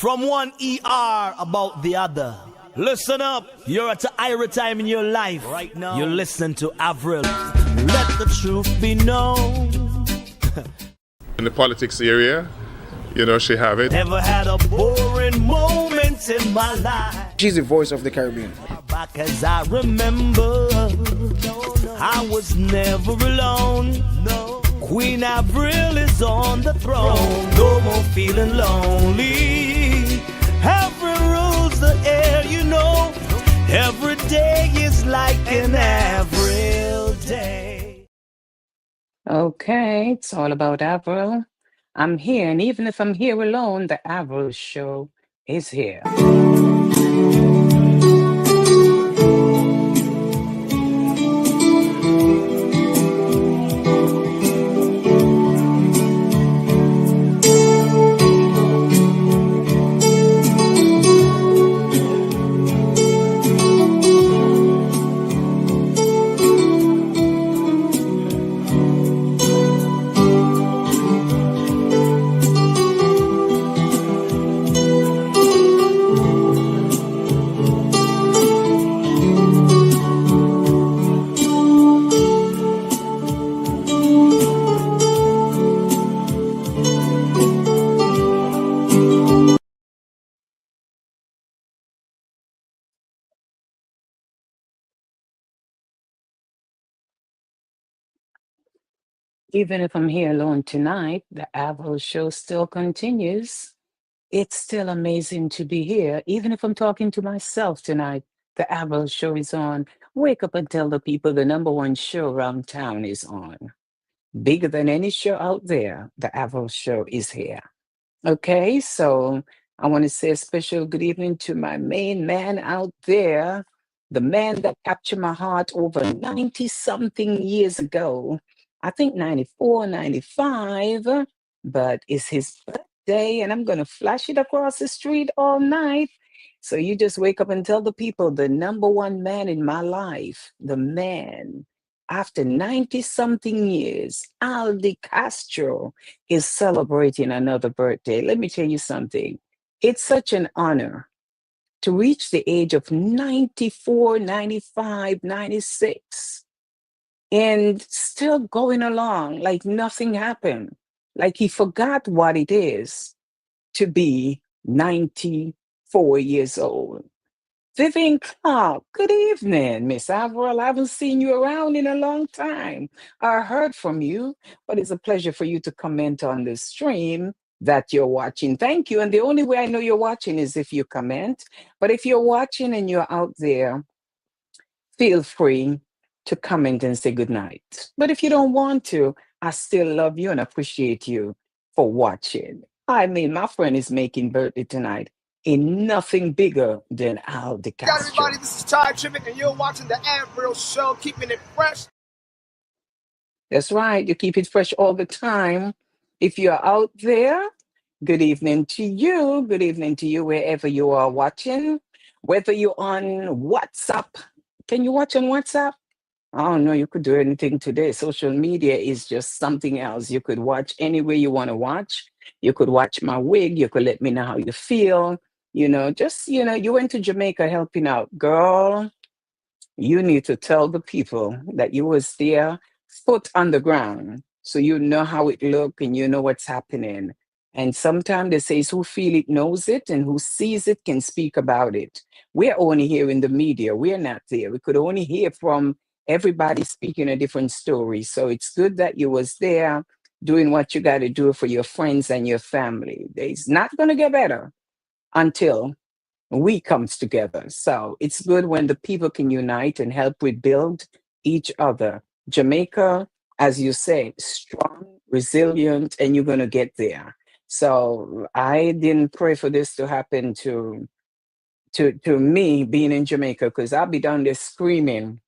from one ER about the other. Listen up, you're at a higher time in your life. Right now, you listen to Avril. Let the truth be known. In the politics area, you know, she have it. Never had a boring moment in my life. She's the voice of the Caribbean. Back as I remember, I was never alone. Queen Avril is on the throne. No more feeling lonely. Avril rules the air, you know. Every day is like an Avril day. Okay, it's all about Avril. I'm here, and even if I'm here alone, the Avril Show is here. Even if I'm here alone tonight, the Avril Show still continues. It's still amazing to be here. Even if I'm talking to myself tonight, the Avril Show is on. Wake up and tell the people the number one show around town is on. Bigger than any show out there, the Avril Show is here. Okay, so I want to say a special good evening to my main man out there, the man that captured my heart over 90-something years ago. I think 94, 95, but it's his birthday, and I'm going to flash it across the street all night. So you just wake up and tell the people the number one man in my life, the man, after 90-something years, Aldi Castro is celebrating another birthday. Let me tell you something. It's such an honor to reach the age of 94, 95, 96. And still going along like nothing happened, like he forgot what it is to be 94 years old. Vivian Clark, good evening, Miss Avril. I haven't seen you around in a long time. I heard from you, but it's a pleasure for you to comment on the stream that you're watching. Thank you. And the only way I know you're watching is if you comment. But if you're watching and you're out there, feel free to comment and say good night. But if you don't want to, I still love you and appreciate you for watching. I mean, my friend is making birthday tonight in nothing bigger than Aldi Castro. Everybody, this is Ty Trivic, and you're watching the Avril Show, keeping it fresh. That's right. You keep it fresh all the time. If you're out there, good evening to you. Good evening to you wherever you are watching. Whether you're on WhatsApp. Can you watch on WhatsApp? I don't know, you could do anything today. Social media is just something else. You could watch any way you want to watch. You could watch my wig. You could let me know how you feel. You know, just, you know, you went to Jamaica helping out. Girl, you need to tell the people that you was there, foot on the ground, so you know how it look and you know what's happening. And sometimes they say who feel it knows it and who sees it can speak about it. We're only here in the media. We're not there. We could only hear from everybody speaking a different story. So it's good that you was there doing what you got to do for your friends and your family. It's not going to get better until we comes together. So it's good when the people can unite and help rebuild each other. Jamaica, as you say, strong, resilient, and you're going to get there. So I didn't pray for this to happen to me being in Jamaica, because I'll be down there screaming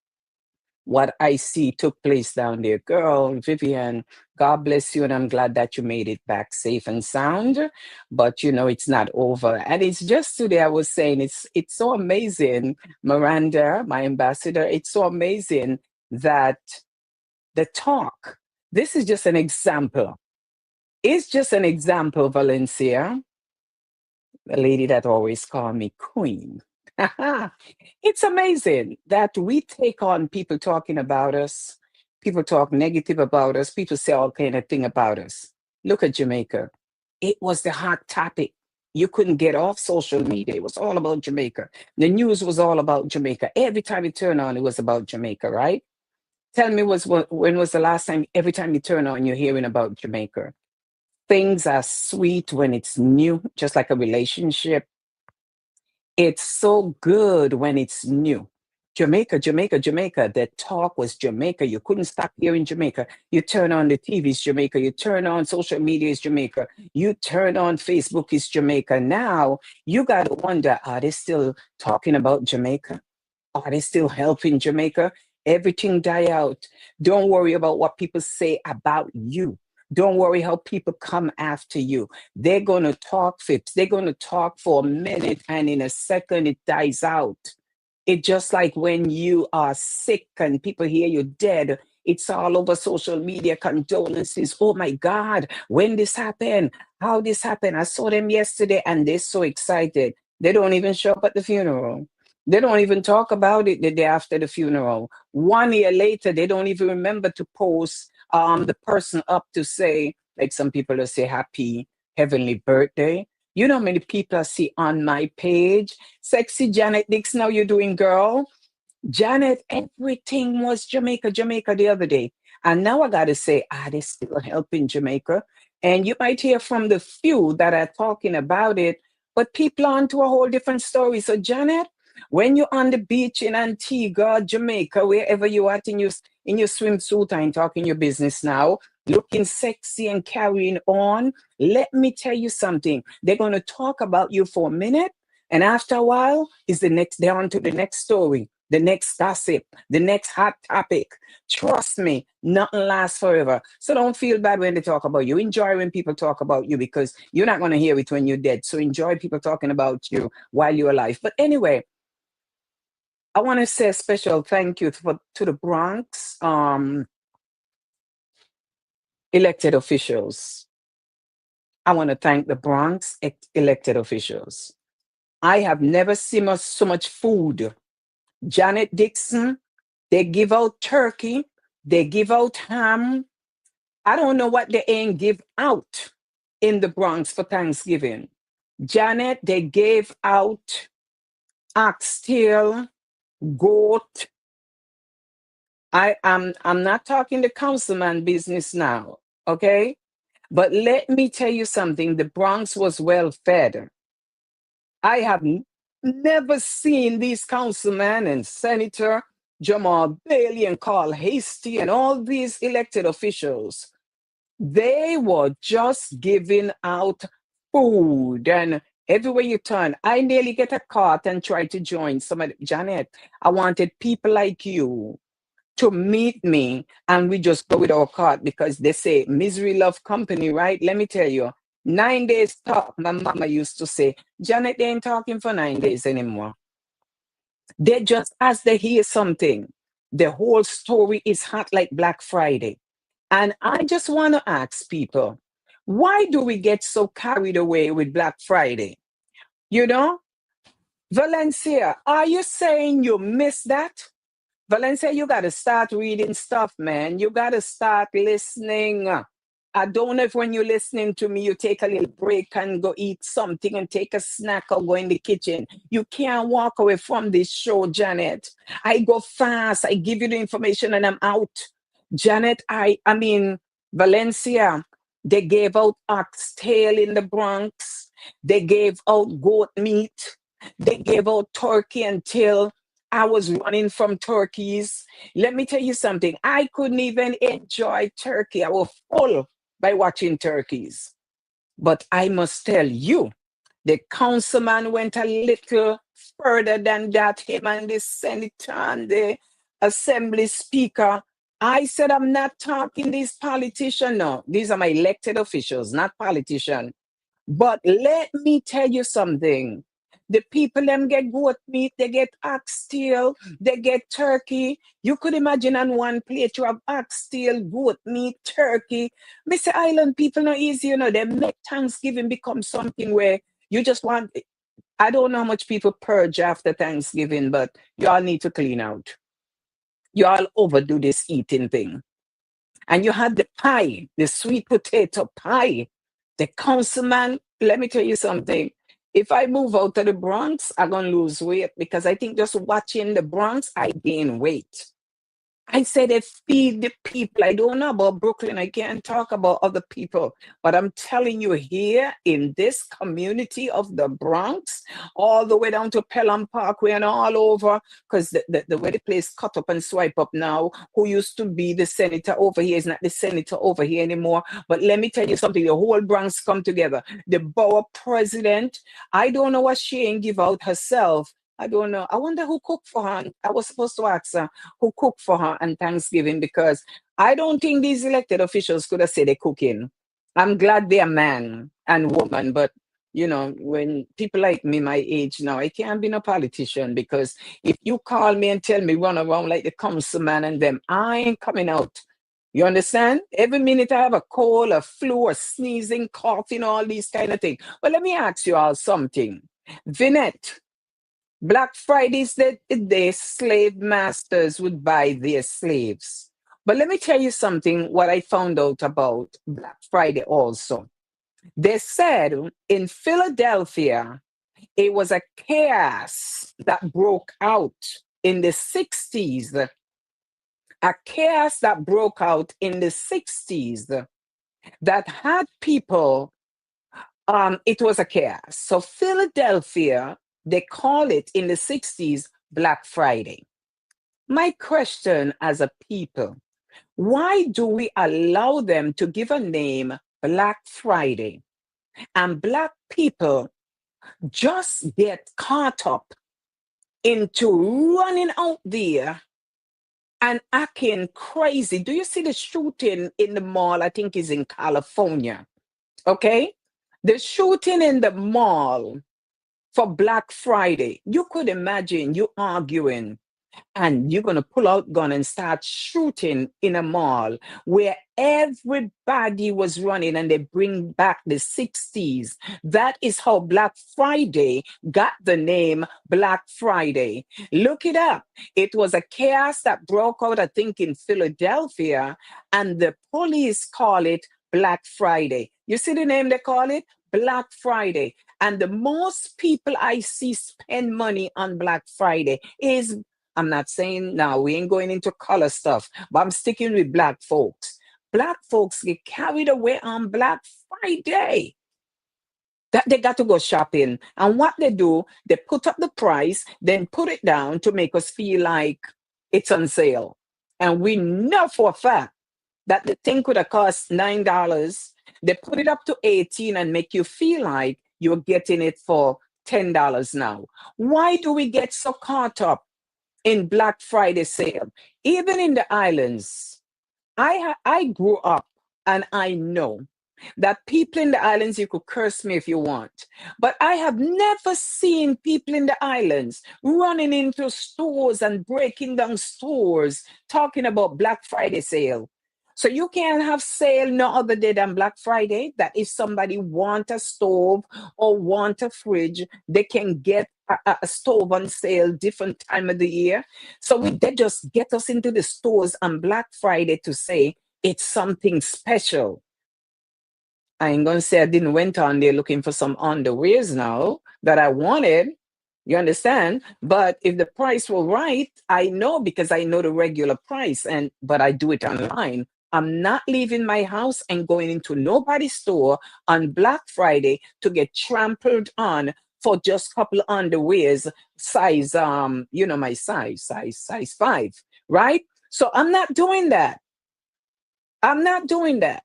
what I see took place down there. Girl, Vivian, God bless you, and I'm glad that you made it back safe and sound. But, you know, it's not over. And it's just today I was saying, it's so amazing, Miranda, my ambassador, it's so amazing that the talk, this is just an example. It's just an example, Valencia. the lady that always called me Queen. It's amazing that we take on people talking about us. People talk negative about us. People say all kind of thing about us. Look at Jamaica. It was the hot topic. You couldn't get off social media. It was all about Jamaica. The news was all about Jamaica. Every time you turn on, it was about Jamaica, right? Tell me, when was the last time, every time you turn on, you're hearing about Jamaica? Things are sweet when it's new, just like a relationship. It's so good when it's new. Jamaica, Jamaica, Jamaica. The talk was Jamaica. You couldn't stop hearing Jamaica. You turn on the TV, it's Jamaica. You turn on social media, it's Jamaica. You turn on Facebook, it's Jamaica. Now you got to wonder, are they still talking about Jamaica? Are they still helping Jamaica? Everything die out. Don't worry about what people say about you. Don't worry how people come after you. They're going to talk fibs. They're going to talk for a minute, and in a second, it dies out. It's just like when you are sick and people hear you're dead. It's all over social media, condolences. Oh my God, when this happened, how this happened. I saw them yesterday and they're so excited. They don't even show up at the funeral. They don't even talk about it the day after the funeral. 1 year later, they don't even remember to post the person up to say, like some people will say, happy heavenly birthday. You know how many people I see on my page? Sexy Janet Dixon, how you doing, girl? Janet, everything was Jamaica, Jamaica the other day. And now I got to say, they still helping Jamaica. And you might hear from the few that are talking about it, but people are onto a whole different story. So, Janet, when you're on the beach in Antigua, Jamaica, wherever you're at in your swimsuit, I'm talking your business now, looking sexy and carrying on, let me tell you something. They're going to talk about you for a minute, and after a while, they're on to the next story, the next gossip, the next hot topic. Trust me, nothing lasts forever. So don't feel bad when they talk about you. Enjoy when people talk about you, because you're not going to hear it when you're dead. So enjoy people talking about you while you're alive. But anyway, I want to say a special thank you to the Bronx elected officials. I want to thank the Bronx elected officials. I have never seen so much food. Janet Dixon, they give out turkey, they give out ham. I don't know what they ain't give out in the Bronx for Thanksgiving. Janet, they gave out oxtail, goat. I'm not talking the councilman business now, okay? But let me tell you something. The Bronx was well fed. I have never seen these councilmen and Senator Jamal Bailey and Carl Hasty and all these elected officials. They were just giving out food, and everywhere you turn, I nearly get a cart and try to join somebody. Janet, I wanted people like you to meet me, and we just go with our cart, because they say misery love company, right? Let me tell you, 9 days talk. My mama used to say, Janet, they ain't talking for 9 days anymore. They just, as they hear something, the whole story is hot like Black Friday. And I just want to ask people, why do we get so carried away with Black Friday? You know, Valencia, are you saying you miss that? Valencia, you got to start reading stuff, man. You got to start listening. I don't know if when you're listening to me, you take a little break and go eat something and take a snack or go in the kitchen. You can't walk away from this show, Janet. I go fast. I give you the information and I'm out. Janet, I mean, Valencia, they gave out oxtail in the Bronx. They gave out goat meat. They gave out turkey until I was running from turkeys. Let me tell you something. I couldn't even enjoy turkey. I was full by watching turkeys. But I must tell you, the councilman went a little further than that. Him and the senator and the assembly speaker. I said, I'm not talking these politicians. No, these are my elected officials, not politicians. But let me tell you something. The people them get goat meat, they get oxtail, they get turkey. You could imagine on one plate you have oxtail, goat meat, turkey. Mr. Island people not easy, you know. They make Thanksgiving become something where You just want, I don't know how much people purge after Thanksgiving, but y'all need to clean out. Y'all overdo this eating thing. And you had the pie, the sweet potato pie. The councilman, let me tell you something. If I move out of the Bronx, I'm going to lose weight because I think just watching the Bronx, I gain weight. I said they feed the people. I don't know about Brooklyn. I can't talk about other people. But I'm telling you, here in this community of the Bronx, all the way down to Pelham Parkway and all over, because the way the place cut up and swipe up now, who used to be the senator over here is not the senator over here anymore. But let me tell you something, the whole Bronx come together. The borough president, I don't know what she ain't give out herself. I don't know. I wonder who cooked for her. I was supposed to ask her who cooked for her on Thanksgiving because I don't think these elected officials could have said they're cooking. I'm glad they're man and woman, but you know, when people like me, my age now, I can't be no politician because if you call me and tell me run around like the councilman and them, I ain't coming out. You understand? Every minute I have a cold, a flu, a sneezing, coughing, all these kind of things. But let me ask you all something. Vinette, Black Friday is the day slave masters would buy their slaves. But let me tell you something, what I found out about Black Friday also. They said in Philadelphia, it was a chaos that broke out in the 60s. A chaos that broke out in the 60s that had people, it was a chaos. So Philadelphia, they call it in the 60s Black Friday. My question as a people, why do we allow them to give a name Black Friday? And Black people just get caught up into running out there and acting crazy. Do you see the shooting in the mall? I think is in California. Okay? The shooting in the mall for Black Friday. You could imagine you arguing and you're going to pull out gun and start shooting in a mall where everybody was running and they bring back the 60s. That is how Black Friday got the name Black Friday. Look it up. It was a chaos that broke out, I think, in Philadelphia, and the police call it Black Friday. You see the name they call it? Black Friday. And the most people I see spend money on Black Friday is, I'm not saying now, we ain't going into color stuff, but I'm sticking with Black folks. Black folks get carried away on Black Friday. That they got to go shopping. And what they do, they put up the price, then put it down to make us feel like it's on sale. And we know for a fact that the thing could have cost $9. They put it up to 18 and make you feel like you're getting it for $10 now. Why do we get so caught up in Black Friday sale? Even in the islands, I grew up and I know that people in the islands, you could curse me if you want, but I have never seen people in the islands running into stores and breaking down stores talking about Black Friday sale. So you can't have sale no other day than Black Friday, that if somebody want a stove or want a fridge, they can get a stove on sale different time of the year. So they just get us into the stores on Black Friday to say it's something special. I ain't gonna say I didn't went on there looking for some underwears now that I wanted. You understand? But if the price were right, I know because I know the regular price, but I do it online. I'm not leaving my house and going into nobody's store on Black Friday to get trampled on for just a couple of underwears, size, my size 5, right? So I'm not doing that. I'm not doing that.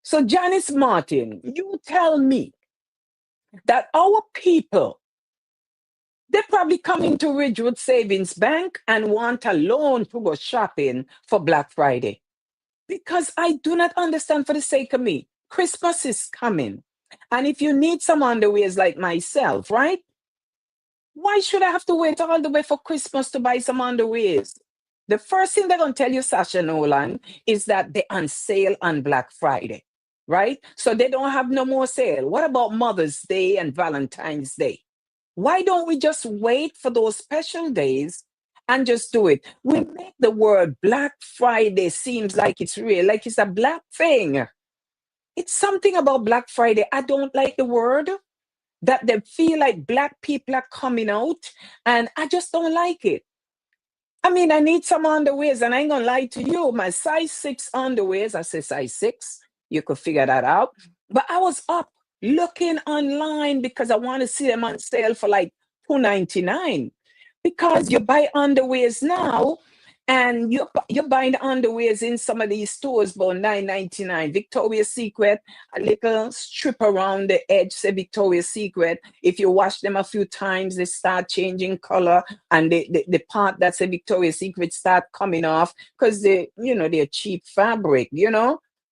So Janice Martin, you tell me that our people, they probably come into Ridgewood Savings Bank and want a loan to go shopping for Black Friday. Because I do not understand, for the sake of me, Christmas is coming. And if you need some underwears like myself, right? Why should I have to wait all the way for Christmas to buy some underwears? The first thing they're going to tell you, Sasha Nolan, is that they're on sale on Black Friday. right? So they don't have no more sale. What about Mother's Day and Valentine's Day? Why don't we just wait for those special days and just do it? We make the word Black Friday seems like it's real, like it's a black thing. It's something about Black Friday. I don't like the word that they feel like black people are coming out, and I just don't like it. I mean, I need some underwears, and I ain't gonna lie to you. My size 6 underwears, I say size 6, you could figure that out. But I was up looking online because I want to see them on sale for like 2.99. Because you buy underwears now, and you're buying the underwears in some of these stores about 9.99. Victoria's Secret, a little strip around the edge, say Victoria's Secret. If you wash them a few times, they start changing color, and the part that's a Victoria's Secret start coming off because they're cheap fabric.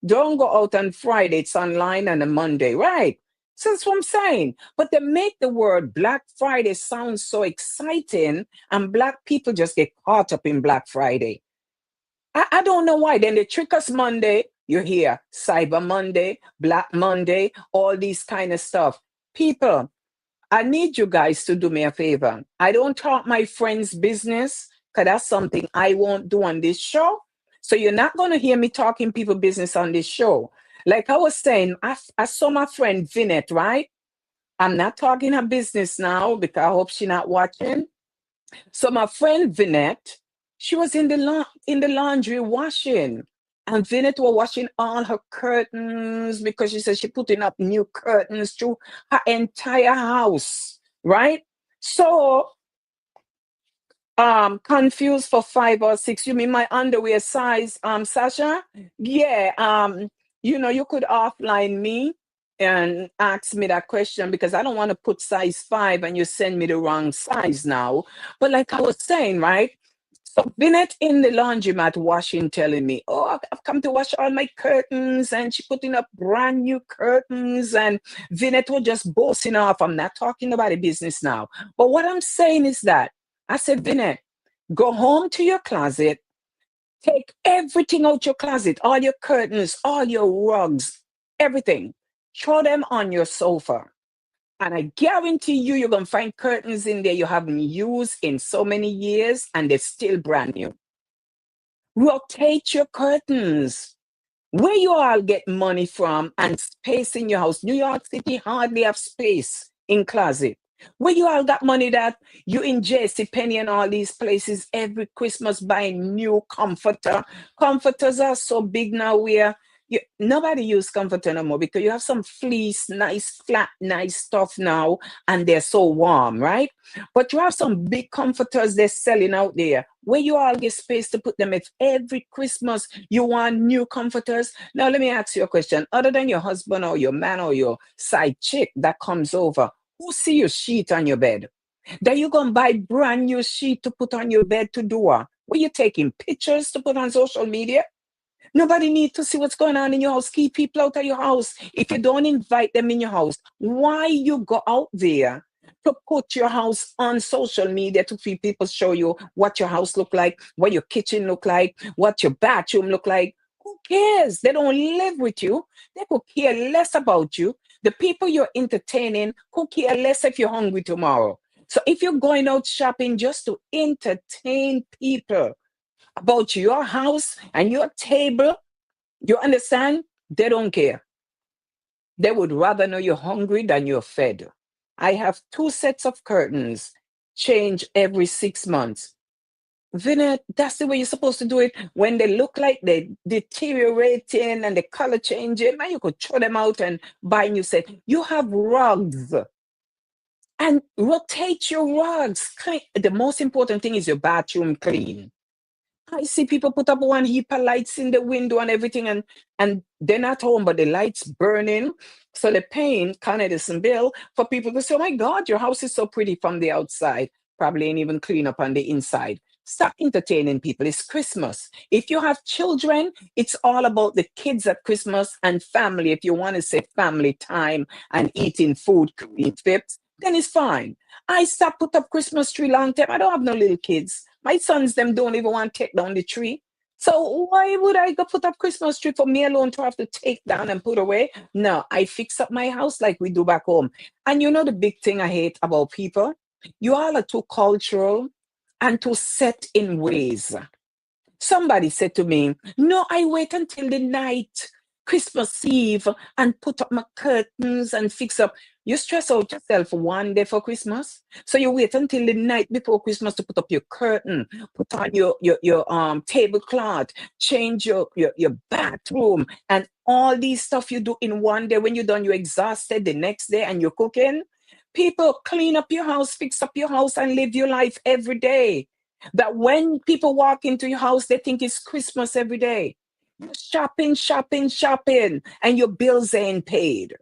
Don't go out on Friday. It's online on a Monday, right? So that's what I'm saying. But they make the word Black Friday sound so exciting, and black people just get caught up in Black Friday. I don't know why. Then they trick us Monday. You hear Cyber Monday, Black Monday, all these kind of stuff. People, I need you guys to do me a favor. I don't talk my friends' business because that's something I won't do on this show. So you're not going to hear me talking people business on this show. Like I was saying, I saw my friend Vinette, right? I'm not talking her business now because I hope she's not watching. So my friend Vinette, she was in the laundry washing. And Vinette was washing all her curtains because she said she's putting up new curtains through her entire house, right? So confused for 5 or 6. You mean my underwear size, Sasha? Yeah. You could offline me and ask me that question because I don't want to put size 5 and you send me the wrong size now. But like I was saying, right? So Vinette in the laundromat washing, telling me, oh, I've come to wash all my curtains, and she putting up brand new curtains, and Vinette was just boasting off. I'm not talking about the business now. But what I'm saying is that I said, Vinette, go home to your closet, take everything out your closet, all your curtains, all your rugs, everything. Throw them on your sofa. And I guarantee you're going to find curtains in there you haven't used in so many years, and they're still brand new. Rotate your curtains. Where you all get money from and space in your house? New York City hardly have space in closet. Where you all got money that you in JC Penney and all these places every Christmas buying new comforter? Comforters are so big now where nobody use comforter no more because you have some fleece, nice, flat, nice stuff now, and they're so warm, right? But you have some big comforters they're selling out there. Where you all get space to put them? If every Christmas you want new comforters. Now, let me ask you a question. Other than your husband or your man or your side chick that comes over, who see your sheet on your bed? Then you going to buy brand new sheet to put on your bed to do what? Were you taking pictures to put on social media? Nobody needs to see what's going on in your house. Keep people out of your house. If you don't invite them in your house, why you go out there to put your house on social media to see people show you what your house look like, what your kitchen look like, what your bathroom look like? Who cares? They don't live with you. They could care less about you. The people you're entertaining could care less if you're hungry tomorrow. So if you're going out shopping just to entertain people about your house and your table, you understand? They don't care. They would rather know you're hungry than you're fed. I have 2 sets of curtains, change every 6 months. Vinette, that's the way you're supposed to do it. When they look like they're deteriorating and the color changing, man, you could throw them out and buy new set. You have rugs. And rotate your rugs. The most important thing is your bathroom clean. I see people put up one heap of lights in the window and everything, and they're not home, but the lights burning. So they're paying Con Edison bill for people to say, oh my God, your house is so pretty from the outside. Probably ain't even clean up on the inside. Stop entertaining people. It's Christmas. If you have children, it's all about the kids at Christmas and family. If you want to say family time and eating food, clean trips, then it's fine. I stopped put up Christmas tree long time. I don't have no little kids. My sons, them don't even want to take down the tree. So why would I go put up Christmas tree for me alone to have to take down and put away? No, I fix up my house like we do back home. And you know the big thing I hate about people? You all are too cultural and too set in ways. Somebody said to me, no, I wait until the night, Christmas Eve, and put up my curtains and fix up. You stress out yourself one day for Christmas. So you wait until the night before Christmas to put up your curtain, put on your tablecloth, change your bathroom, and all these stuff you do in one day. When you're done, you're exhausted the next day and you're cooking. People, clean up your house, fix up your house, and live your life every day. That when people walk into your house, they think it's Christmas every day. You're shopping, shopping, shopping, and your bills ain't paid.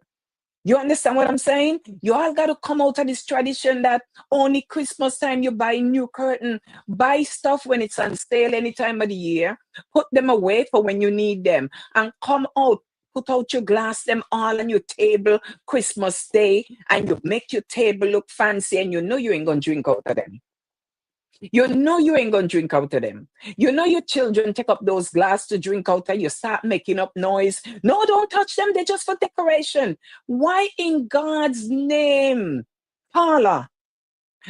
You understand what I'm saying? You all got to come out of this tradition that only Christmas time you buy new curtain. Buy stuff when it's on sale any time of the year. Put them away for when you need them. And come out, put out your glass, them all on your table Christmas Day, and you make your table look fancy, and you know you ain't going to drink out of them. You know you ain't gonna drink out of them. You know your children take up those glass to drink out of. You start making up noise. No, don't touch them. They're just for decoration. Why in God's name, Paula?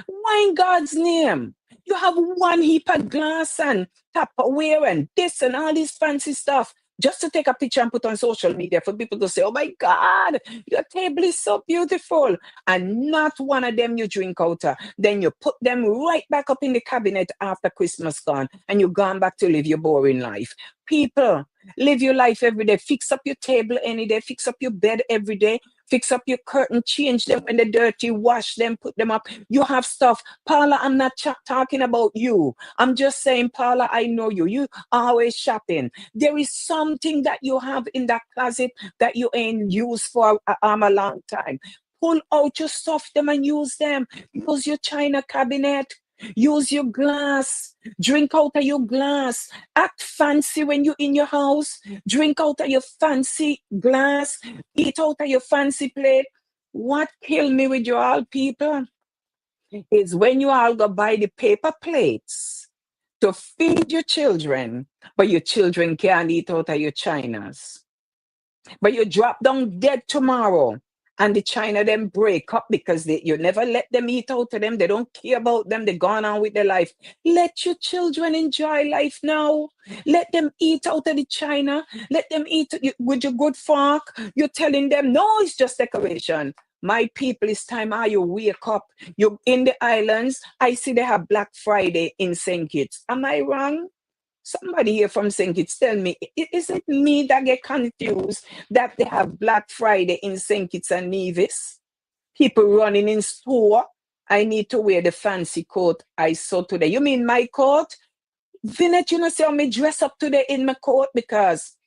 Why in God's name? You have one heap of glass and Tupperware and this and all this fancy stuff just to take a picture and put on social media for people to say, oh my God, your table is so beautiful. And not one of them you drink out of. Then you put them right back up in the cabinet after Christmas gone and you've gone back to live your boring life. People, live your life every day. Fix up your table any day. Fix up your bed every day. Fix up your curtain, change them when they're dirty, wash them, put them up. You have stuff. Paula, I'm not talking about you. I'm just saying, Paula, I know you. You always shopping. There is something that you have in that closet that you ain't used for a long time. Pull out your stuff, them and use them. Use your china cabinet. Use your glass. Drink out of your glass. Act fancy when you're in your house. Drink out of your fancy glass. Eat out of your fancy plate. What kill me with you all people is when you all go buy the paper plates to feed your children, but your children can't eat out of your chinas. But you drop down dead tomorrow. And the China them break up because you never let them eat out of them. They don't care about them. They're gone on with their life. Let your children enjoy life now. Let them eat out of the China. Let them eat with your good fork. You're telling them, no, it's just decoration. My people, it's time you wake up. You're in the islands. I see they have Black Friday in St. Kitts. Am I wrong? Somebody here from St. Kitts, tell me, is it me that get confused that they have Black Friday in St. Kitts and Nevis? People running in store. I need to wear the fancy coat I saw today. You mean my coat? Vinette, you know, see how me dress up today in my coat because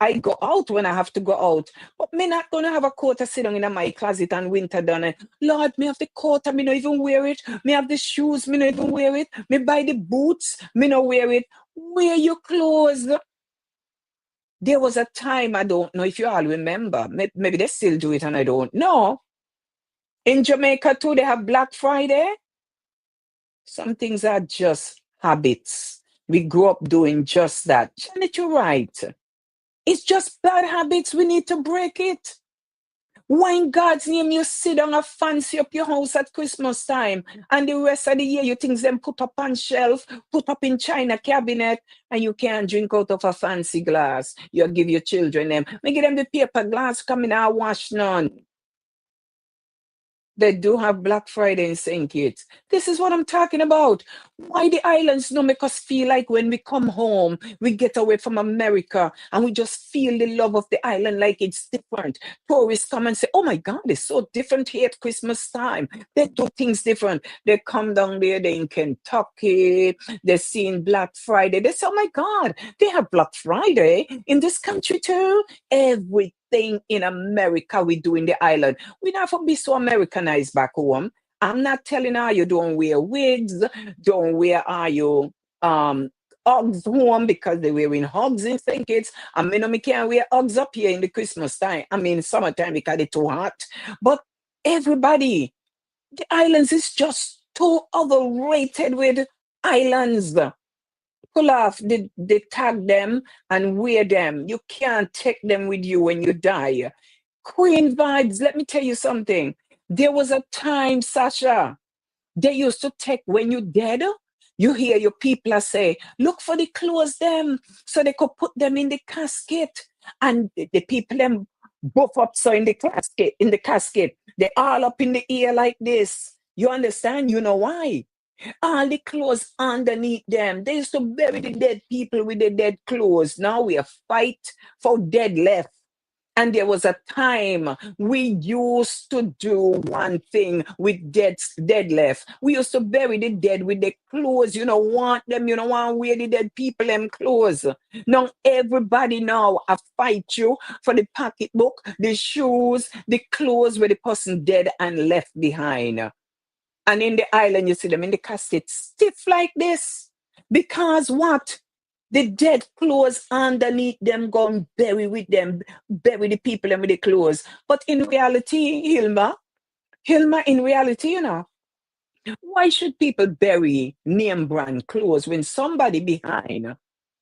I go out when I have to go out. But me not going to have a coat to sit down in my closet and winter done. And Lord, me have the coat and me not even wear it. Me have the shoes, me not even wear it. Me buy the boots, me not wear it. Wear your clothes. There was a time, I don't know if you all remember, maybe they still do it and I don't know. In Jamaica too, they have Black Friday. Some things are just habits. We grew up doing just that. Janet, you're right. It's just bad habits. We need to break it. Why in God's name you sit down and fancy up your house at Christmas time and the rest of the year you things them put up on shelf, put up in china cabinet, and you can't drink out of a fancy glass. You give your children them. Make them the paper glass coming out wash none. They do have Black Friday in St. Kitts. This is what I'm talking about. Why the islands don't make us feel like when we come home, we get away from America and we just feel the love of the island like it's different. Tourists come and say, oh my God, it's so different here at Christmas time. They do things different. They come down there, they're in Kentucky, they're seeing Black Friday. They say, oh my God, they have Black Friday in this country too. Everything in America we do in the island. We never be so Americanized back home. I'm not telling her you don't wear wigs, don't wear you Uggs home because they're wearing Uggs in St. Kitts. I mean, we can't wear Uggs up here in the Christmas time. I mean, summertime because it's too hot. But everybody, the islands is just too overrated with islands. pull off the tag them and wear them. You can't take them with you when you die. Queen vibes, let me tell you something. There was a time, Sasha, they used to take when you're dead. You hear your people say, look for the clothes them so they could put them in the casket. And the people them buff up so in the casket, they all up in the ear like this. You understand? You know why? All the clothes underneath them. They used to bury the dead people with the dead clothes. Now we fight for dead left. And there was a time we used to do one thing with dead left. We used to bury the dead with the clothes. You don't want them. You don't want to wear the dead people them clothes. Now everybody now I fight you for the pocketbook, the shoes, the clothes where the person dead and left behind. And in the island, you see them in the casket stiff like this. Because what? The dead clothes underneath them go and bury with them, bury the people and with the clothes. But in reality, Hilma, in reality, you know, why should people bury name brand clothes when somebody behind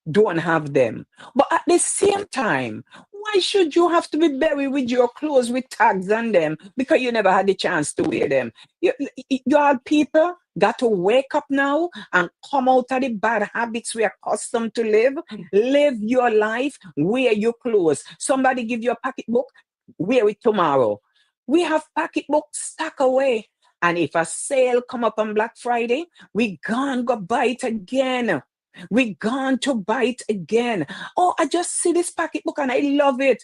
don't have them? But at the same time, why should you have to be buried with your clothes with tags on them because you never had the chance to wear them? You all people got to wake up now and come out of the bad habits we are accustomed to live. Live your life, wear your clothes. Somebody give you a pocketbook, wear it tomorrow. We have pocketbooks stuck away. And if a sale come up on Black Friday, we gone go buy it again. We gone to buy it again. Oh, I just see this pocketbook and I love it.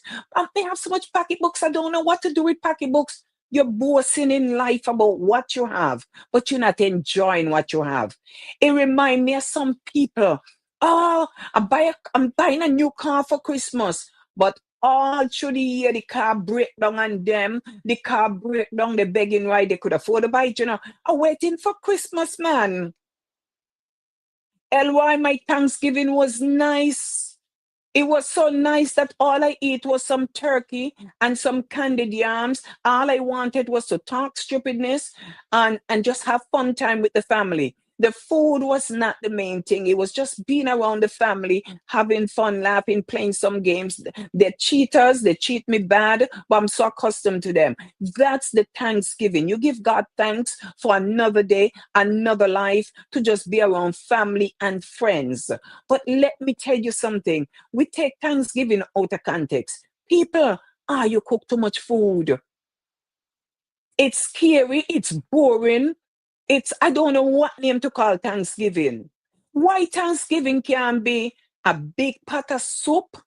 They have so much pocketbooks. I don't know what to do with pocketbooks. You're boasting in life about what you have, but you're not enjoying what you have. It reminds me of some people. Oh, I'm buying a new car for Christmas, but all through the year, the car break down on them. The car break down, they're begging why they could afford to buy it, you know. I'm waiting for Christmas, man. LY, my Thanksgiving was nice. It was so nice that all I ate was some turkey and some candied yams. All I wanted was to talk stupidness and just have fun time with the family. The food was not the main thing. It was just being around the family, having fun, laughing, playing some games. They're cheaters. They cheat me bad, but I'm so accustomed to them. That's the Thanksgiving. You give God thanks for another day, another life, to just be around family and friends. But let me tell you something. We take Thanksgiving out of context. People, you cook too much food. It's scary. It's boring. I don't know what name to call Thanksgiving. Why Thanksgiving can be a big pot of soup?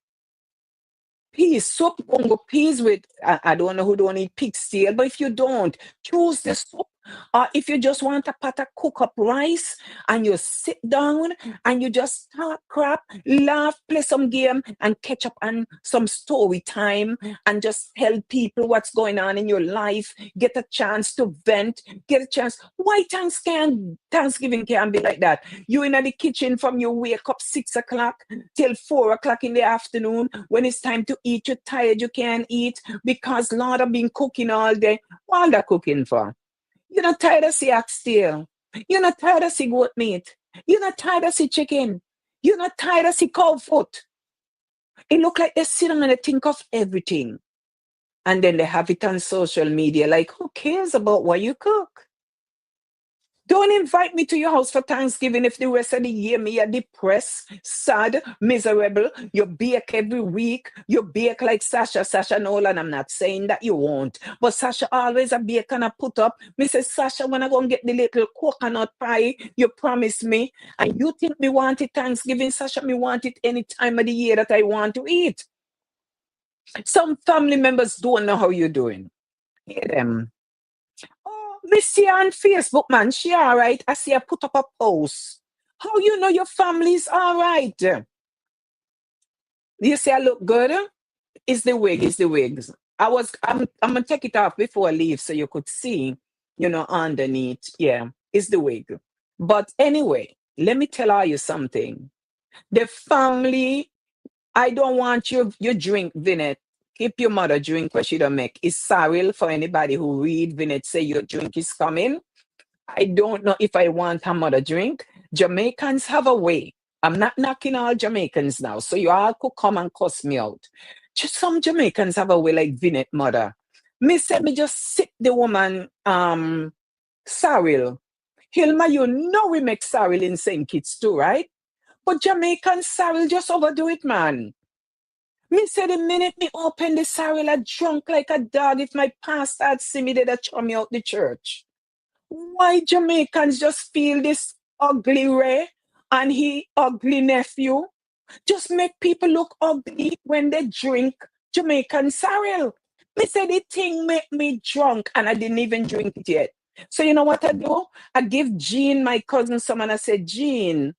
Soup, Congo peas with, I don't know who don't eat pig steel, but if you don't, choose the soup. Or if you just want a pot of cook up rice and you sit down and you just talk crap, laugh, play some game and catch up on some story time and just tell people what's going on in your life, get a chance to vent, get a chance. Why Thanksgiving can be like that? You in the kitchen from you wake up 6 o'clock till 4 o'clock in the afternoon. When it's time to eat, you're tired, you can't eat because Lord have been cooking all day. What are they cooking for? You're not tired of see oxtail. You're not tired of see goat meat. You're not tired of see chicken. You're not tired of see cow foot. It look like they sit down and they think of everything. And then they have it on social media. Like, who cares about what you cook? Don't invite me to your house for Thanksgiving if the rest of the year me are depressed, sad, miserable. You bake every week. You bake like Sasha Nolan. I'm not saying that you won't. But Sasha always a bake and I put up. Me say, Sasha, when I go and get the little coconut pie you promised me, and you think me want it Thanksgiving, Sasha, me want it any time of the year that I want to eat. Some family members don't know how you're doing. Hear them. Me see her on Facebook, man. She all right. I see her put up a post. How you know your family's all right? You say I look good? It's the wig. It's the wigs. I'm gonna take it off before I leave so you could see, underneath. Yeah, it's the wig. But anyway, let me tell you something. The family, I don't want you drink, Vinette. Keep your mother drink what she don't make. It's sorry for anybody who read Vinette say your drink is coming. I don't know if I want her mother drink. Jamaicans have a way. I'm not knocking all Jamaicans now, so you all could come and cuss me out. Just some Jamaicans have a way like Vinette mother. Me say me just sit the woman sorrel. Hilma, you know we make sorrel in St. Kitts too, right? But Jamaican sorrel just overdo it, man. Me say the minute me open the sorrel, I drunk like a dog. If my pastor had seen me, they'd have thrown me out the church. Why Jamaicans just feel this ugly Ray and he ugly nephew? Just make people look ugly when they drink Jamaican sorrel. Me say the thing make me drunk and I didn't even drink it yet. So you know what I do? I give Jean, my cousin, some and I said, Jean,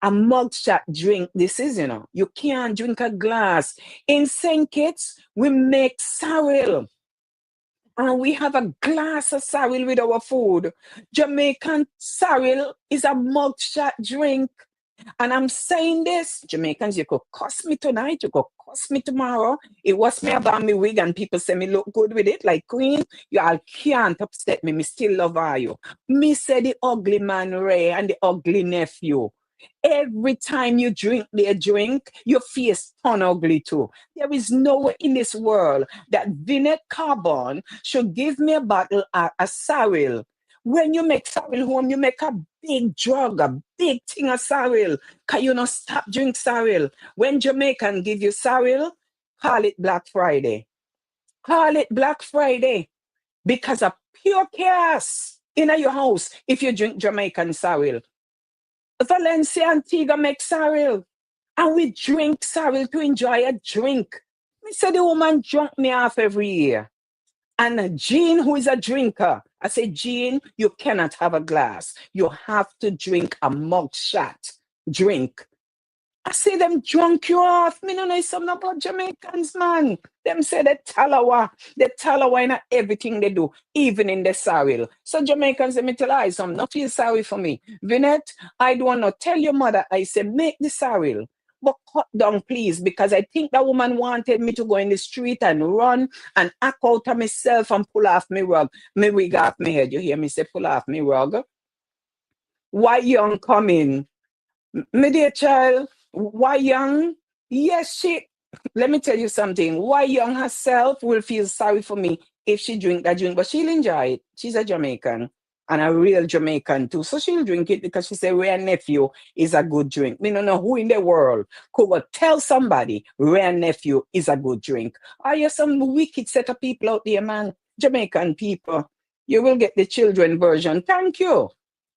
a mugshot drink this is, you know. You can't drink a glass. In St. Kitts, we make sorrel. And we have a glass of sorrel with our food. Jamaican sorrel is a mugshot drink. And I'm saying this, Jamaicans, you could cuss me tonight, you could cuss me tomorrow. It was me about me wig and people say me look good with it, like Queen. You all can't upset me, me still love all you. Me say the ugly man Ray and the ugly nephew. Every time you drink their drink, your face turn ugly too. There is nowhere in this world that Vinette Carbon should give me a bottle of a sorrel. When you make sorrel home, you make a big drug, a big thing of sorrel. Can you not stop drink sorrel? When Jamaican give you sorrel, call it Black Friday. Call it Black Friday because of pure chaos in your house if you drink Jamaican sorrel. Valencia Antigua make sorrel. And we drink sorrel to enjoy a drink. Me say the woman drunk me off every year. And Jean, who is a drinker, I say, Jean, you cannot have a glass. You have to drink a mugshot drink. I say them drunk you off. Me no know something about Jamaicans, man. Them say they talawa in everything they do, even in the sorrel. So Jamaicans, let me tell you something. Not feel sorry for me. Vinette, I don't want to tell your mother. I say, make the sorrel. But cut down, please, because I think that woman wanted me to go in the street and run and act out of myself and pull off my rug. Me wig off my head. You hear me say pull off my rug? Why young coming? My dear child, why young? Yes, let me tell you something. Why young herself will feel sorry for me if she drink that drink, but she'll enjoy it. She's a Jamaican and a real Jamaican too. So she'll drink it because she said Ray Nephew is a good drink. Me don't know who in the world could go tell somebody Ray Nephew is a good drink. Are you some wicked set of people out there, man? Jamaican people. You will get the children version. Thank you.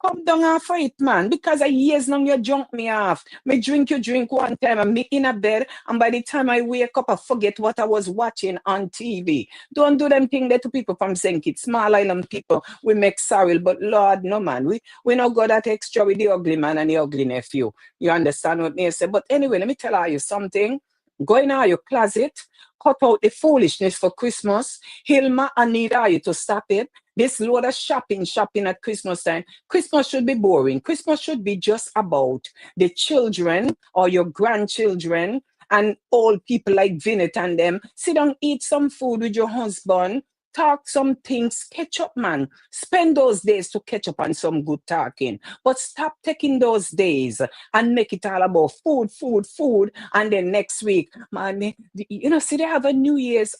Come down and fight, man, because I years now you jump me off. Me drink you drink one time and me in a bed, and by the time I wake up, I forget what I was watching on TV. Don't do them thing there to people from St. Kitts, small island people. We make sorrel, but Lord, no man, we not go that extra with the ugly man and the ugly nephew. You understand what me say? But anyway, let me tell you something. Go in your closet, cut out the foolishness for Christmas. Hilma, I need you to stop it. This load of shopping at Christmas time. Christmas should be boring. Christmas should be just about the children or your grandchildren and old people like Vinette and them. Sit down, eat some food with your husband, talk some things, catch up, man. Spend those days to catch up on some good talking. But stop taking those days and make it all about food. And then next week, man, you know, see, they have a New Year's,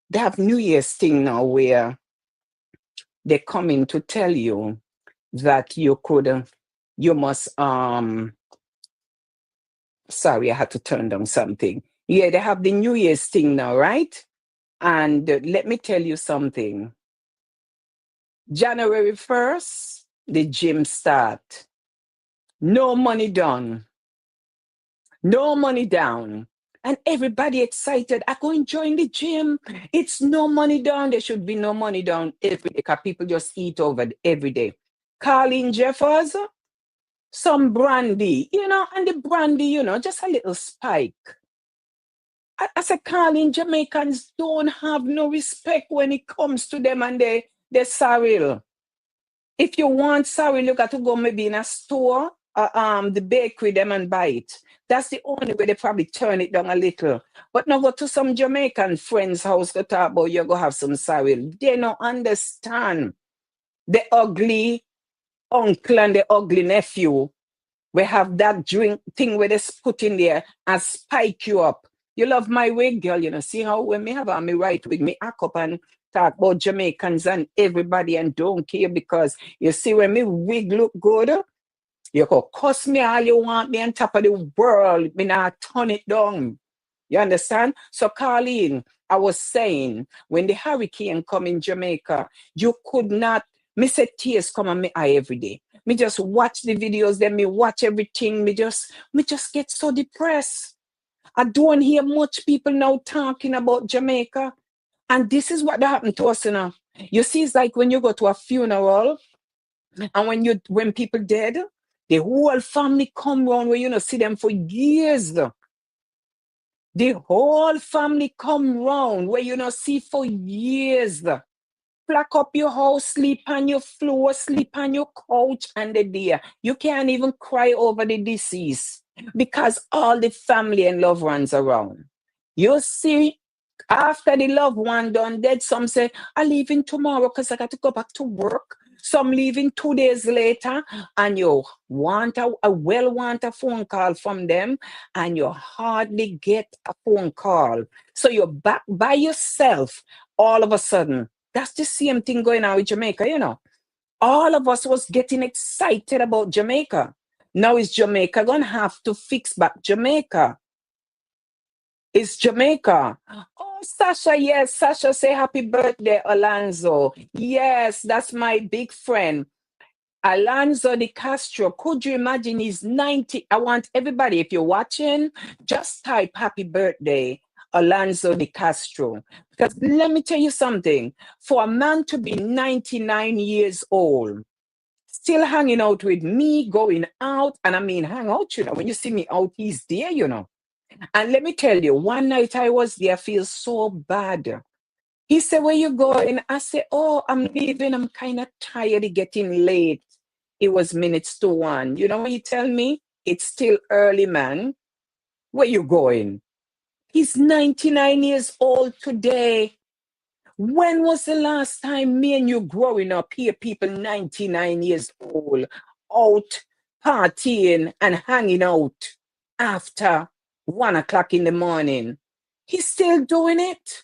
they have New Year's thing now where they come in to tell you that you must, sorry, I had to turn down something. Yeah, they have the New Year's thing now, right? And let me tell you something. January 1st, the gym start. No money done. No money down. And everybody excited. I go and join the gym. It's no money down. There should be no money down every day because people just eat over every day. Carlene Jeffers, some brandy, you know, and the brandy, you know, just a little spike. I said, Carlene, Jamaicans don't have no respect when it comes to them and their sorrel. If you want sorrel, you got to go maybe in a store, the bakery, them and buy it. That's the only way they probably turn it down a little. But now go to some Jamaican friend's house to talk about you're going to have some sorrel. They don't understand the ugly uncle and the ugly nephew We have that drink thing where they put in there and spike you up. You love my wig, girl. You know, see how when me have on me right wig, me act up and talk about Jamaicans and everybody and don't care because you see when me wig look good, you can cuss me all you want me on top of the world. Me not turn it down. You understand? So, Carleen, I was saying, when the hurricane come in Jamaica, you could not, me say tears come on me eye every day. Me just watch the videos, then me watch everything. Me just get so depressed. I don't hear much people now talking about Jamaica. And this is what happened to us, you know. You see, it's like when you go to a funeral and when people dead, the whole family come round where you know see them for years. The whole family come round where you know see for years. Pack up your house, sleep on your floor, sleep on your couch, and the day. You can't even cry over the deceased because all the family and loved ones around. You see, after the loved one done dead, some say, I'm leaving tomorrow because I got to go back to work. Some leaving 2 days later, and you want want a phone call from them, and you hardly get a phone call. So you're back by yourself all of a sudden. That's the same thing going on with Jamaica, you know. All of us was getting excited about Jamaica. Now is Jamaica gonna have to fix back Jamaica? It's Jamaica. Oh, Sasha, yes. Sasha, say happy birthday, Alonzo. Yes, that's my big friend. Alonzo de Castro. Could you imagine he's 90? I want everybody, if you're watching, just type happy birthday, Alonzo de Castro. Because let me tell you something. For a man to be 99 years old, still hanging out with me, going out, and I mean hang out, you know, when you see me out, he's there, you know. And let me tell you, one night I was there, I feel so bad. He said, where you going? I said, oh, I'm leaving. I'm kind of tired of getting late. It was minutes to 1. You know what he tell me? It's still early, man. Where you going? He's 99 years old today. When was the last time me and you growing up here, people 99 years old, out partying and hanging out after 1 o'clock in the morning? He's still doing it.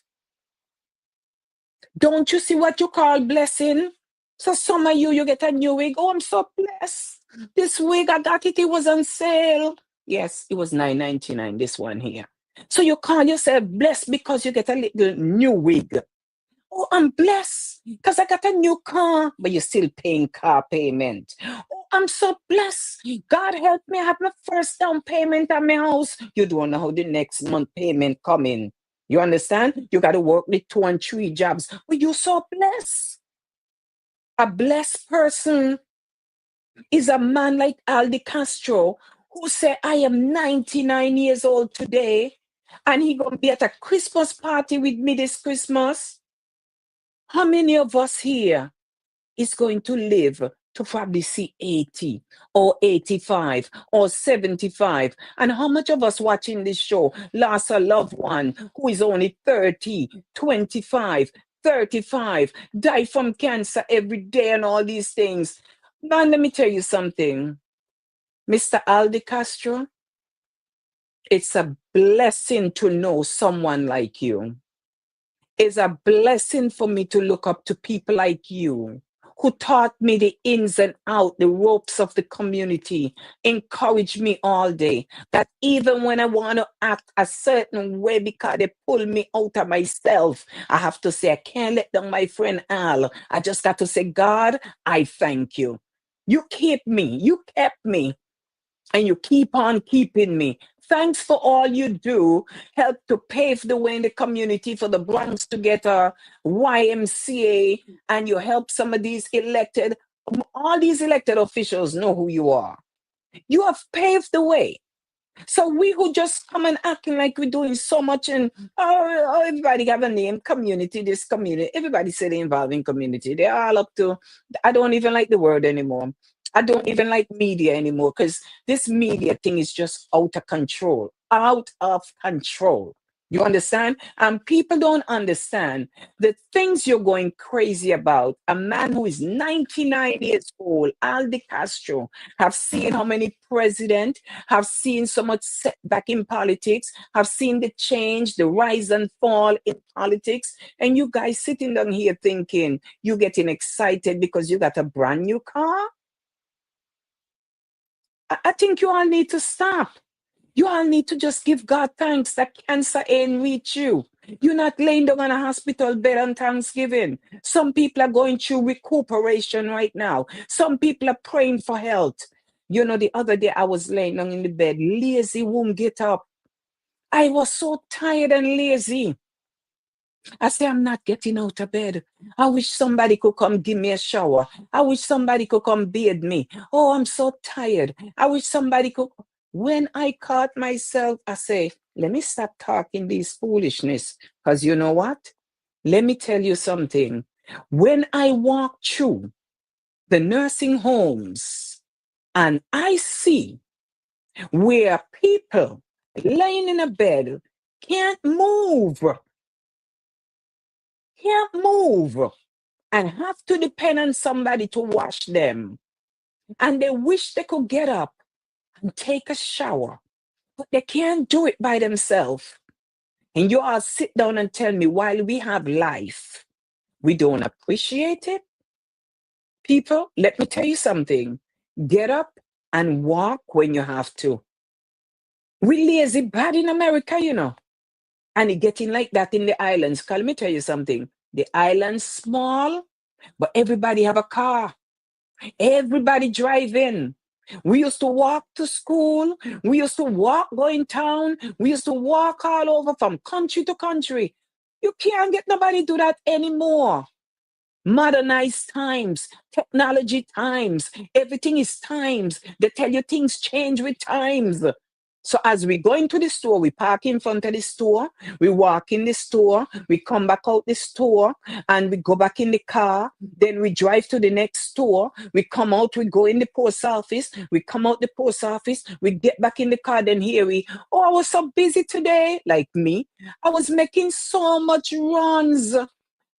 Don't you see what you call blessing? So some of you get a new wig. Oh, I'm so blessed. This wig, I got it. It was on sale. Yes, it was $9.99, this one here. So you call yourself blessed because you get a little new wig. Oh, I'm blessed because I got a new car, but you're still paying car payment. Oh, I'm so blessed. God help me. I have my first down payment on my house. You don't know how the next month payment come in. You understand? You got to work with 2 and 3 jobs. But you're so blessed. A blessed person is a man like Aldi Castro who said, I am 99 years old today, and he going to be at a Christmas party with me this Christmas. How many of us here is going to live to probably see 80 or 85 or 75? And how much of us watching this show lost a loved one who is only 30, 25, 35, die from cancer every day and all these things? Man, let me tell you something. Mr. Aldi Castro, it's a blessing to know someone like you. It's a blessing for me to look up to people like you who taught me the ins and outs, the ropes of the community, encouraged me all day. That even when I want to act a certain way because they pull me out of myself, I have to say, I can't let down my friend Al. I just got to say, God, I thank you. You keep me. You kept me. And you keep on keeping me. Thanks for all you do. Help to pave the way in the community for the Bronx to get a YMCA, and you help some of these all these elected officials know who you are. You have paved the way. So we who just come and acting like we're doing so much, and everybody have a name, community, this community. Everybody say they involved in community. They're all up to, I don't even like the word anymore. I don't even like media anymore because this media thing is just out of control. Out of control. You understand? And people don't understand the things you're going crazy about. A man who is 99 years old, Aldi Castro, have seen how many presidents, have seen so much setback in politics, have seen the change, the rise and fall in politics. And you guys sitting down here thinking you're getting excited because you got a brand new car? I think you all need to stop. You all need to just give God thanks that cancer ain't reach you. You're not laying down on a hospital bed on Thanksgiving. Some people are going through recuperation right now. Some people are praying for health. You know, the other day I was laying down in the bed, lazy, won't get up. I was so tired and lazy. I say, I'm not getting out of bed. I wish somebody could come give me a shower. I wish somebody could come bathe me. Oh, I'm so tired. I wish somebody could. When I caught myself, I say, let me stop talking this foolishness. Because you know what? Let me tell you something. When I walk through the nursing homes and I see where people laying in a bed can't move, and have to depend on somebody to wash them. And they wish they could get up and take a shower, but they can't do it by themselves. And you all sit down and tell me, while we have life, we don't appreciate it? People, let me tell you something. Get up and walk when you have to. We lazy bad in America, you know. And it getting like that in the islands. 'Cause let me tell you something. The islands small, but everybody have a car. Everybody drive in. We used to walk to school. We used to walk going town. We used to walk all over from country to country. You can't get nobody do that anymore. Modernized times, technology times, everything is times. They tell you things change with times. So as we go into the store, we park in front of the store, we walk in the store, we come back out the store, and we go back in the car. Then we drive to the next store. We come out, we go in the post office, we come out the post office, we get back in the car. Then here I was so busy today, like me. I was making so much runs.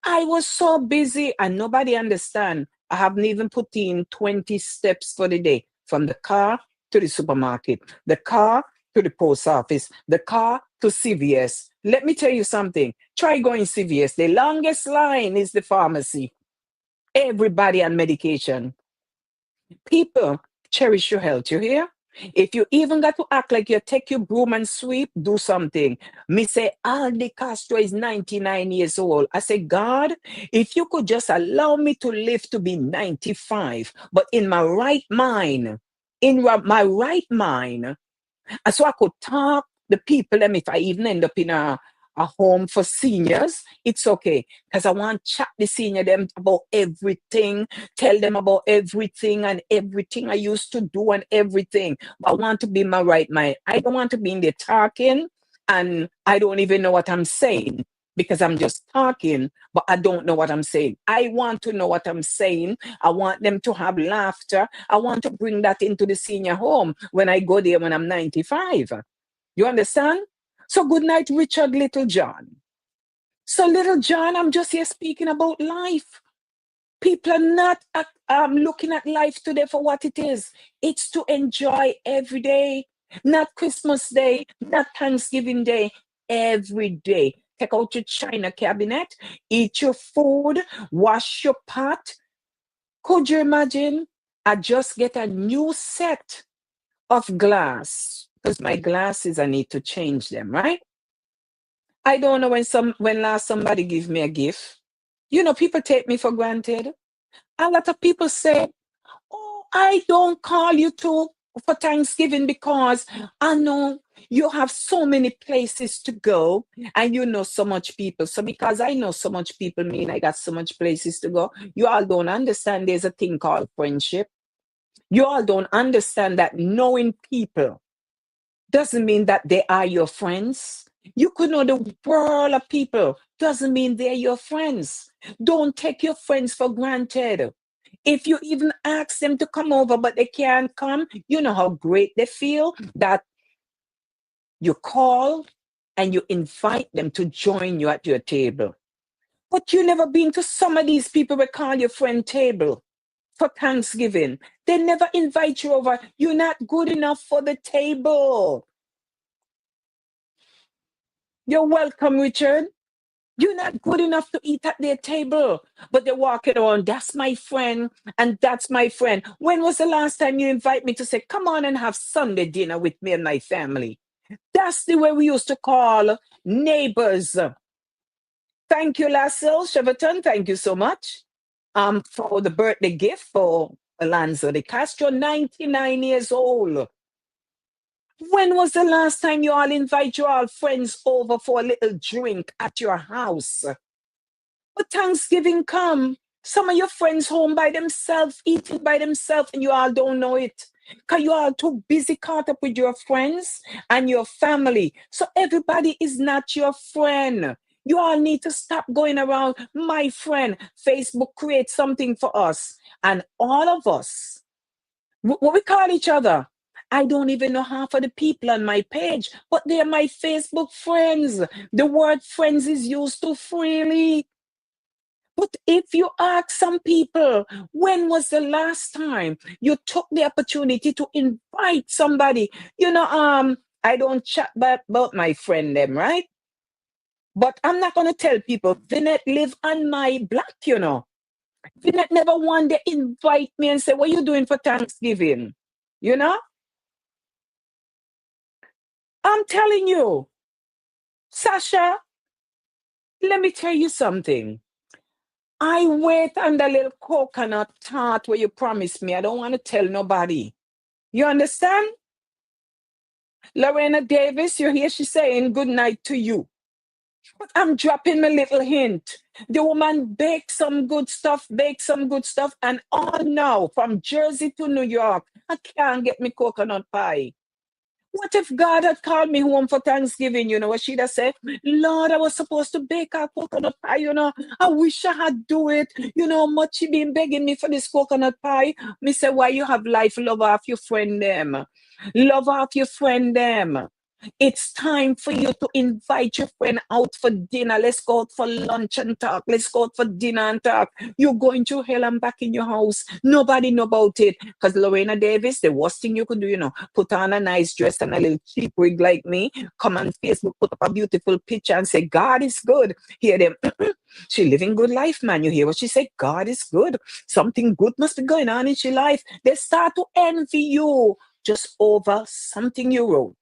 I was so busy and nobody understand. I haven't even put in 20 steps for the day, from the car to the supermarket, the car to the post office, the car to CVS. Let me tell you something. Try going CVS. The longest line is the pharmacy. Everybody on medication. People, cherish your health. You hear? If you even got to act like you take your broom and sweep, do something. Me say, Aldi Castro is 99 years old. I say, God, if you could just allow me to live to be 95, but in my right mind, so I could talk the people, and if I even end up in a home for seniors, it's okay. Because I want to chat the senior them about everything, tell them about everything and everything I used to do and everything. But I want to be in my right mind. I don't want to be in there talking and I don't even know what I'm saying, because I'm just talking, but I don't know what I'm saying. I want to know what I'm saying. I want them to have laughter. I want to bring that into the senior home when I go there when I'm 95. You understand? So good night, Richard Little John. So Little John, I'm just here speaking about life. People are not looking at life today for what it is. It's to enjoy every day, not Christmas Day, not Thanksgiving Day, every day. Take out your china cabinet, eat your food, wash your pot. Could you imagine? I just get a new set of glass, because my glasses, I need to change them, right? I don't know when last somebody give me a gift. You know, people take me for granted. A lot of people say, oh, I don't call you for Thanksgiving because I know you have so many places to go and you know so much people. So because I know so much people mean I got so much places to go. You all don't understand there's a thing called friendship. You all don't understand that knowing people doesn't mean that they are your friends. You could know the world of people, doesn't mean they're your friends. Don't take your friends for granted. If you even ask them to come over, but they can't come, you know how great they feel that you call and you invite them to join you at your table. But you never been to some of these people we call your friend table for Thanksgiving. They never invite you over. You're not good enough for the table. You're welcome, Richard. You're not good enough to eat at their table. But they're walking around, that's my friend, and that's my friend. When was the last time you invite me to say, come on and have Sunday dinner with me and my family? That's the way we used to call neighbors. Thank you, Lassell Cheverton. Thank you so much for the birthday gift for Alonzo de Castro, 99 years old. When was the last time you all invite your all friends over for a little drink at your house? But Thanksgiving come, some of your friends home by themselves, eating by themselves, and you all don't know it. Because you all too busy caught up with your friends and your family. So everybody is not your friend. You all need to stop going around, my friend. Facebook creates something for us. And all of us, what we call each other? I don't even know half of the people on my page, but they're my Facebook friends. The word friends is used too freely. But if you ask some people, when was the last time you took the opportunity to invite somebody? I don't chat about my friend them, right? But I'm not going to tell people, Vinette live on my block, Vinette never one day invite me and say, what are you doing for Thanksgiving? I'm telling you, Sasha, let me tell you something. I wait on the little coconut tart where you promised me. I don't want to tell nobody. You understand? Lorena Davis, you hear she saying good night to you. But I'm dropping my little hint. The woman baked some good stuff, and all now, from Jersey to New York, I can't get me coconut pie. What if God had called me home for Thanksgiving? You know what she'd have said? Lord, I was supposed to bake a coconut pie, I wish I had do it. Much she been begging me for this coconut pie. Me say, why you have life? Love off your friend them. Love off your friend them. It's time for you to invite your friend out for dinner. Let's go out for lunch and talk. Let's go out for dinner and talk. You're going to hell and back in your house. Nobody know about it. Because Lorena Davis, the worst thing you could do, put on a nice dress and a little cheap wig like me. Come on Facebook, put up a beautiful picture and say, God is good. Hear them. She living good life, man. You hear what she said? God is good. Something good must be going on in your life. They start to envy you just over something you wrote.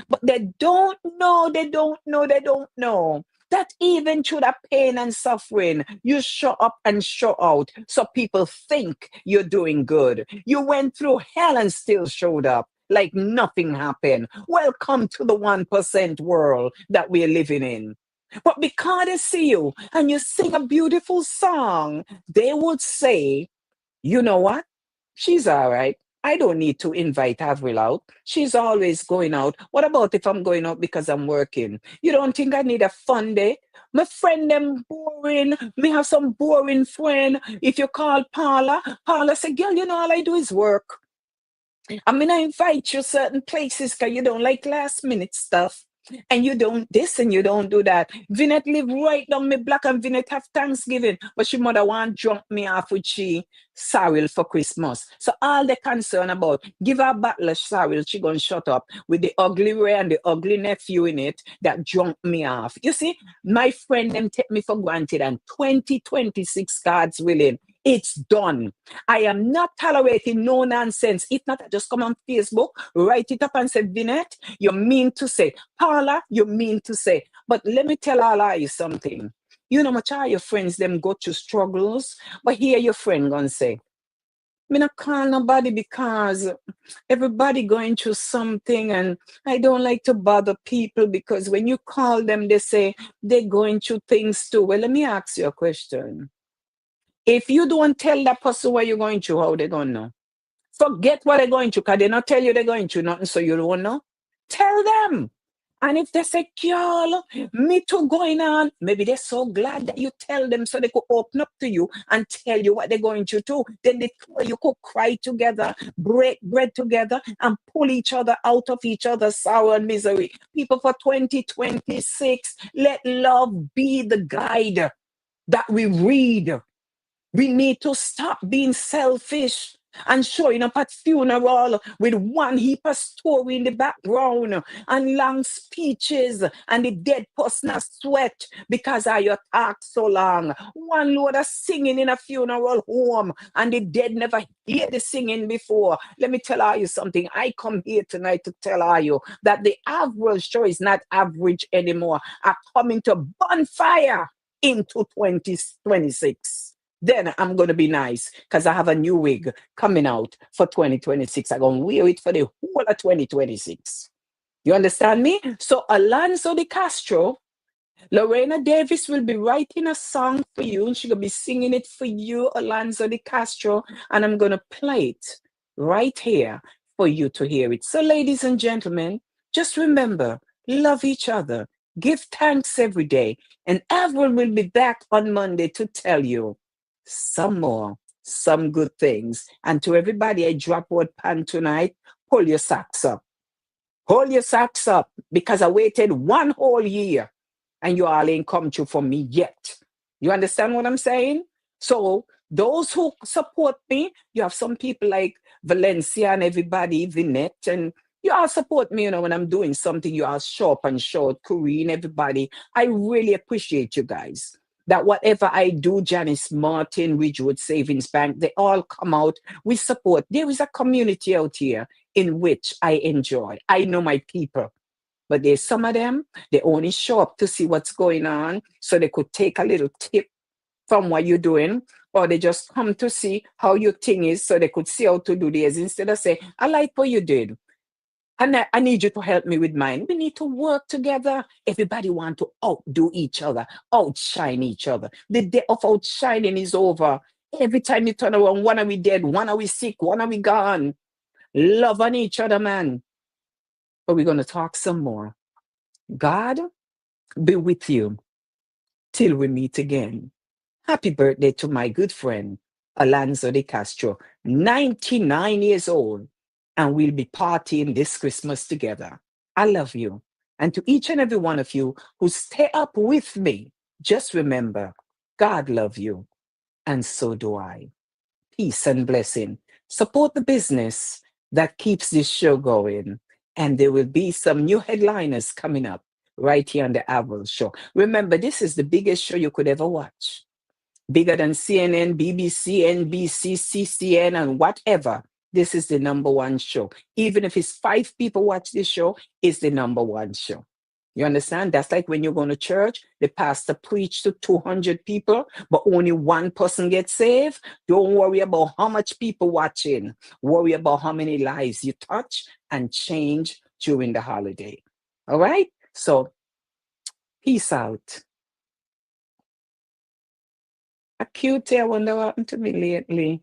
But they don't know that even through that pain and suffering, you show up and show out so people think you're doing good. You went through hell and still showed up like nothing happened. Welcome to the 1% world that we're living in. But because they see you and you sing a beautiful song, they would say, you know what? She's all right. I don't need to invite Avril out. She's always going out. What about if I'm going out because I'm working? You don't think I need a fun day? My friend them boring. Me have some boring friend. If you call Paula say, girl, all I do is work. I'm going to invite you certain places because you don't like last minute stuff. And you don't this and you don't do that. Vinette live right down my block and Vinette have Thanksgiving. But she mother want drop me off with sorrel for Christmas. So all the concern about, give her a bottle of sorrel, she gonna shut up with the ugly Ray and the ugly nephew in it that drunk me off. You see, my friend them take me for granted and 2026 God's willing. It's done. I am not tolerating no nonsense. If not, I just come on Facebook, write it up and say, Vinette, you mean to say. Paula, you mean to say. But let me tell all of you something. You know much all your friends, them go through struggles. But here your friend gonna say, me not call nobody because everybody going through something and I don't like to bother people because when you call them, they say they're going through things too. Well, let me ask you a question. If you don't tell that person what you're going through, how they going to know? Forget what they're going through because they not tell you they're going through nothing, so you don't know. Tell them. And if they say, girl, me too going on, maybe they're so glad that you tell them so they could open up to you and tell you what they're going to do. Then you could cry together, break bread together, and pull each other out of each other's sorrow and misery. People, for 2026, let love be the guide that we read. We need to stop being selfish and showing up at funeral with one heap of story in the background and long speeches and the dead person a sweat because of your talk so long. One load of singing in a funeral home and the dead never hear the singing before. Let me tell you something. I come here tonight to tell you that the average show is not average anymore. I come into bonfire into 2026. Then I'm going to be nice because I have a new wig coming out for 2026. I'm going to wear it for the whole of 2026. You understand me? So Alonzo de Castro, Lorena Davis will be writing a song for you. She's going to be singing it for you, Alonzo de Castro, and I'm going to play it right here for you to hear it. So ladies and gentlemen, just remember, love each other, give thanks every day, and Avril will be back on Monday to tell you some good things. And to everybody I drop word pan tonight, pull your socks up. Hold your socks up because I waited 1 whole year and you all ain't come true for me yet. You understand what I'm saying? So those who support me, you have some people like Valencia and everybody, Vinette, and you all support me, when I'm doing something, you all show up and show it, Corinne, everybody. I really appreciate you guys. That whatever I do, Janice Martin, Ridgewood Savings Bank, they all come out. We support. There is a community out here in which I enjoy. I know my people. But there's some of them, they only show up to see what's going on so they could take a little tip from what you're doing, or they just come to see how your thing is so they could see how to do theirs instead of say, I like what you did. And I need you to help me with mine. We need to work together. Everybody want to outdo each other, outshine each other. The day of outshining is over. Every time you turn around, one are we dead, one are we sick, one are we gone. Love on each other, man. But we're going to talk some more. God be with you till we meet again. Happy birthday to my good friend, Alonzo de Castro, 99 years old. And we'll be partying this Christmas together. I love you. And to each and every one of you who stay up with me, just remember, God love you. And so do I. Peace and blessing. Support the business that keeps this show going. And there will be some new headliners coming up right here on the Avril Show. Remember, this is the biggest show you could ever watch. Bigger than CNN, BBC, NBC, CCN, and whatever. This is the number one show. Even if it's 5 people watch this show, it's the number one show. You understand? That's like when you go to church, the pastor preach to 200 people, but only 1 person gets saved. Don't worry about how much people watching. Worry about how many lives you touch and change during the holiday. All right? So, peace out. A cute, I wonder what happened to me lately.